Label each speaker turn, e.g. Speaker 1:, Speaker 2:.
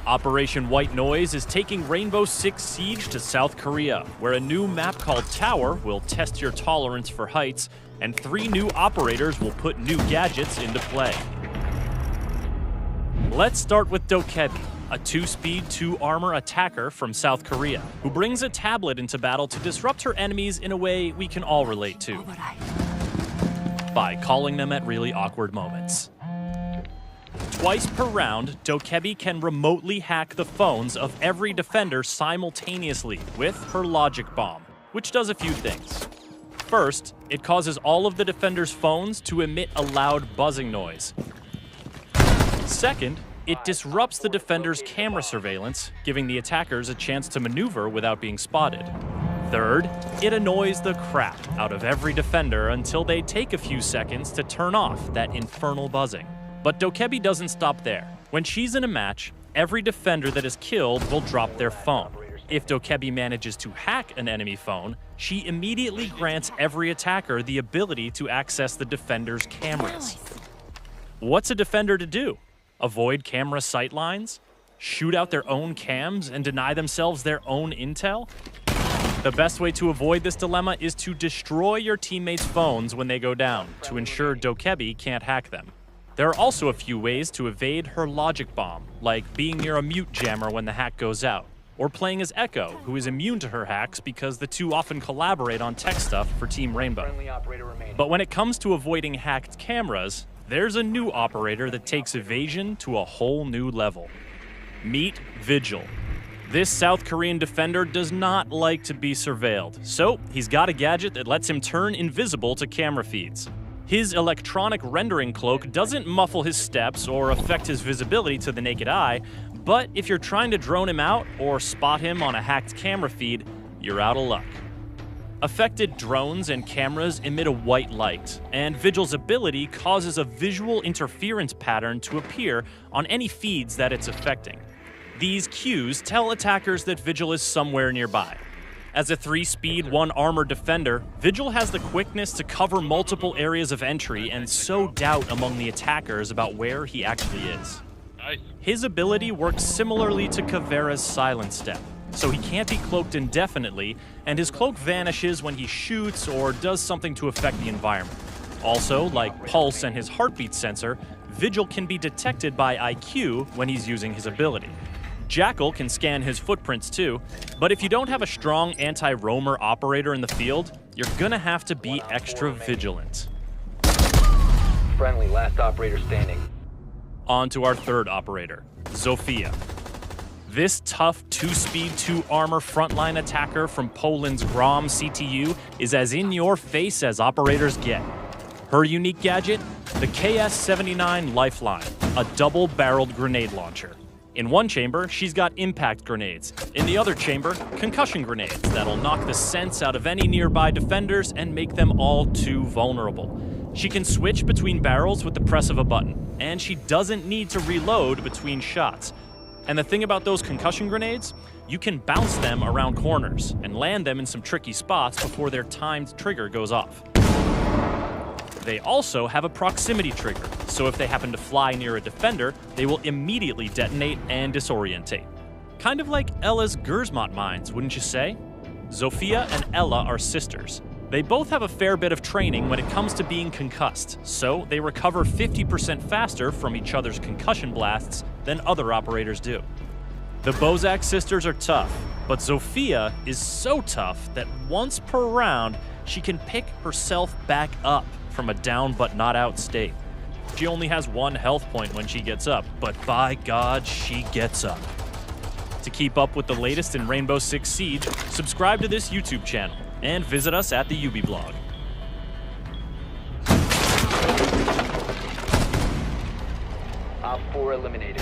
Speaker 1: Operation White Noise is taking Rainbow Six Siege to South Korea, where a new map called Tower will test your tolerance for heights, and 3 new operators will put new gadgets into play. Let's start with Dokebi, a 2-speed, 2-armor attacker from South Korea, who brings a tablet into battle to disrupt her enemies in a way we can all relate to, by calling them at really awkward moments. Twice per round, Dokebi can remotely hack the phones of every defender simultaneously with her logic bomb, which does a few things. First, it causes all of the defenders' phones to emit a loud buzzing noise. Second, it disrupts the defender's camera surveillance, giving the attackers a chance to maneuver without being spotted. Third, it annoys the crap out of every defender until they take a few seconds to turn off that infernal buzzing. But Dokebi doesn't stop there. When she's in a match, every defender that is killed will drop their phone. If Dokebi manages to hack an enemy phone, she immediately grants every attacker the ability to access the defender's cameras. What's a defender to do? Avoid camera sightlines? Shoot out their own cams and deny themselves their own intel? The best way to avoid this dilemma is to destroy your teammates' phones when they go down, to ensure Dokebi can't hack them. There are also a few ways to evade her logic bomb, like being near a mute jammer when the hack goes out, or playing as Echo, who is immune to her hacks because the two often collaborate on tech stuff for Team Rainbow. But when it comes to avoiding hacked cameras, there's a new operator that takes evasion to a whole new level. Meet Vigil. This South Korean defender does not like to be surveilled, so he's got a gadget that lets him turn invisible to camera feeds. His electronic rendering cloak doesn't muffle his steps or affect his visibility to the naked eye, but if you're trying to drone him out or spot him on a hacked camera feed, you're out of luck. Affected drones and cameras emit a white light, and Vigil's ability causes a visual interference pattern to appear on any feeds that it's affecting. These cues tell attackers that Vigil is somewhere nearby. As a 3-speed, 1-armor defender, Vigil has the quickness to cover multiple areas of entry and sow doubt among the attackers about where he actually is. His ability works similarly to Caveira's Silent Step, so he can't be cloaked indefinitely, and his cloak vanishes when he shoots or does something to affect the environment. Also, like Pulse and his heartbeat sensor, Vigil can be detected by IQ when he's using his ability. Jackal can scan his footprints too, but if you don't have a strong anti-roamer operator in the field, you're gonna have to be extra vigilant.
Speaker 2: Friendly, last operator standing.
Speaker 1: On to our third operator, Zofia. This tough 2-speed, 2-armor frontline attacker from Poland's Grom CTU is as in-your-face as operators get. Her unique gadget? The KS-79 Lifeline, a double-barreled grenade launcher. In one chamber, she's got impact grenades. In the other chamber, concussion grenades that'll knock the sense out of any nearby defenders and make them all too vulnerable. She can switch between barrels with the press of a button, and she doesn't need to reload between shots. And the thing about those concussion grenades, you can bounce them around corners and land them in some tricky spots before their timed trigger goes off. They also have a proximity trigger, so if they happen to fly near a defender, they will immediately detonate and disorientate. Kind of like Ella's Gersmont mines, wouldn't you say? Zofia and Ella are sisters. They both have a fair bit of training when it comes to being concussed, so they recover 50% faster from each other's concussion blasts than other operators do. The Bozak sisters are tough, but Zofia is so tough that once per round, she can pick herself back up from a down but not out state. She only has 1 health point when she gets up, but by God, she gets up. To keep up with the latest in Rainbow Six Siege, subscribe to this YouTube channel and visit us at the UB blog.
Speaker 2: Op 4 eliminated.